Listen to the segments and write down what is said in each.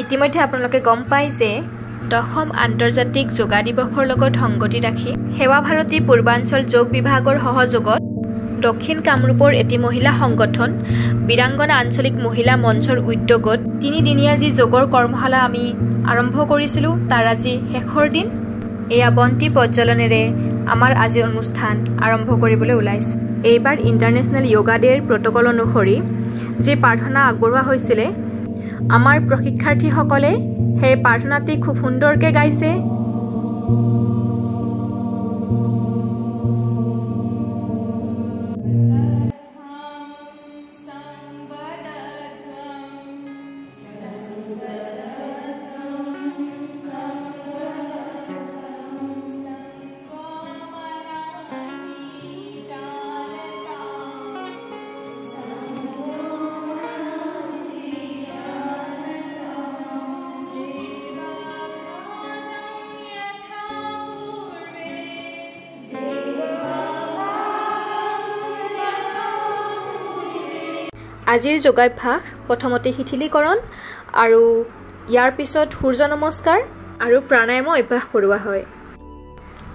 ইতিমধ্যে আপোনালোকে গম পায় যে 10ম আন্তৰ্জাতিক যোগা দিৱসৰ লগত সংগতি ৰাখি সেৱা ভাৰতী পূৰ্বাঞ্চল যোগ বিভাগৰ সহযোগত দক্ষিণ কামৰূপৰ এটি মহিলা সংগঠন বীৰাংগনা আঞ্চলিক মহিলা মঞ্চৰ উদ্যোগত 3 দিনীয়া যি যোগৰ কৰ্মশালা আমি আৰম্ভ কৰিছিলোঁ তাৰ আজি শেষৰ দিন। এয়া বন্তি প্ৰজ্বলনেৰে আমাৰ আজি অনুষ্ঠান আৰম্ভ কৰিবলৈ ওলাইছোঁ। এইবাৰ ইণ্টাৰনেশ্যনেল য়োগা ডেৰ প্ৰট'কল অনুসৰি যি প্ৰাৰ্থনা আগবঢ়োৱা হৈছিলে আমাৰ প্ৰশিক্ষাৰ্থীসকলে সেই প্ৰাৰ্থনাটি খুব সুন্দৰকৈ গাইছে। আজিৰ যোগাভ্যাস প্ৰথমতে শিথিলীকৰণ আৰু ইয়াৰ পিছত সূৰ্য নমস্কাৰ আৰু প্ৰাণায়াম অভ্যাস কৰোৱা হয়।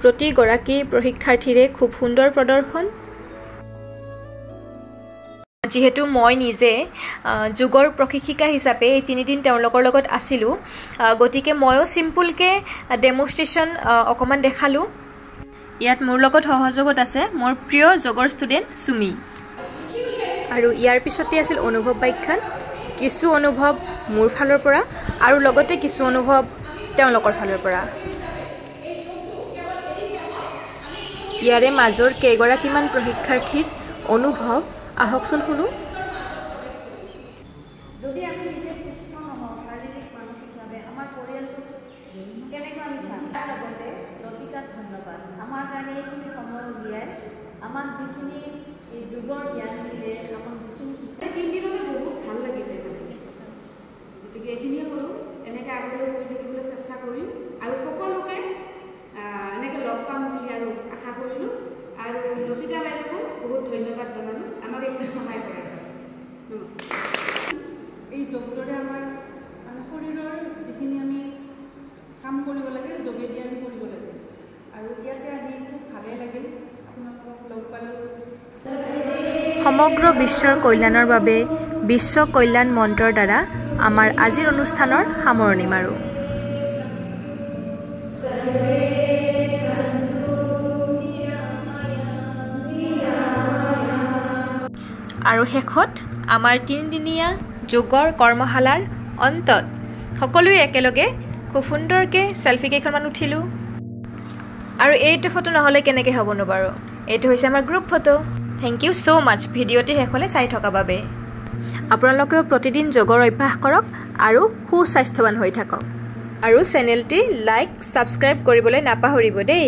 প্ৰতিগৰাকী প্ৰশিক্ষাৰ্থীৰে খুব সুন্দৰ প্ৰদৰ্শন। যিহেতু মই নিজে যোগৰ প্ৰশিক্ষিকা হিচাপে এই 3 দিন তেওঁলোকৰ লগত আছিলোঁ, গতিকে ময়ো চিম্পুলকৈ ডেমনষ্ট্ৰেশ্যন অকণমান দেখালোঁ। ইয়াত মোৰ লগত সহযোগত আছে মোৰ প্ৰিয় যোগৰ ষ্টুডেণ্ট সুমি। আৰু ইয়াৰ পিছতে আছিল অনুভৱ ব্যাখ্যান, কিছু অনুভৱ মোৰ ফালৰ পৰা আৰু লগতে কিছু অনুভৱ তেওঁলোকৰ ফালৰ পৰা। ইয়াৰে মাজৰ কেইগৰাকীমান প্ৰশিক্ষাৰ্থীৰ অনুভৱ আহকচোন শুনো। যদি আমি নিজে সুস্থ নহওঁ শাৰীৰিক মানসিকভাৱে আমাৰ পৰিয়ালটো কেনেকৈ আমি চাম। তাৰ লগতে লতিকাক ধন্যবাদ আমাৰ কাৰণে এইখিনি সময় উলিয়াই আমাক যিখিনি এই যোগৰ জ্ঞান দিলে, আমাক যিখিনি শিকাই 3 দিনতে বহুত ভাল লাগিছে। গতিকে এইখিনিয়ে কৰোঁ, এনেকৈ আগলৈ কৰি থাকিবলৈ চেষ্টা কৰিম আৰু সকলোকে এনেকৈ লগ পাম বুলি আৰু আশা কৰিলোঁ। আৰু লতিকা বাইদেউকো বহুত ধন্যবাদ জনালোঁ, আমাক এইখিনি সহায় কৰে। নমস্কাৰ। এই যোগটোৰে আমাৰ শৰীৰৰ যিখিনি আমি কাম কৰিব লাগে যোগেদি আমি কৰিব লাগে আৰু ইয়াতে আহি খুব ভালেই লাগিল, আপোনালোকক লগ পালোঁ। সমগ্ৰ বিশ্বৰ কল্যাণৰ বাবে বিশ্ব কল্যাণ মন্ত্ৰৰ দ্বাৰা আমাৰ আজিৰ অনুষ্ঠানৰ সামৰণি মাৰোঁ। আৰু শেষত আমাৰ 3 দিনীয়া যোগৰ কৰ্মশালাৰ অন্তত সকলোৱে একেলগে খুব সুন্দৰকৈ চেলফি কেইখনমান উঠিলোঁ। আৰু এইটো ফটো নহ'লে কেনেকৈ হ'বনো বাৰু, এইটো হৈছে আমাৰ group photo. Thank you so' much ভিডিঅ'টি শেষলৈ চাই থকাৰ বাবে। আপোনালোকেও প্ৰতিদিন যোগৰ অভ্যাস কৰক আৰু সুস্বাস্থ্যৱান হৈ থাকক। আৰু চেনেলটি লাইক ছাবস্ক্ৰাইব কৰিবলৈ নাপাহৰিব দেই।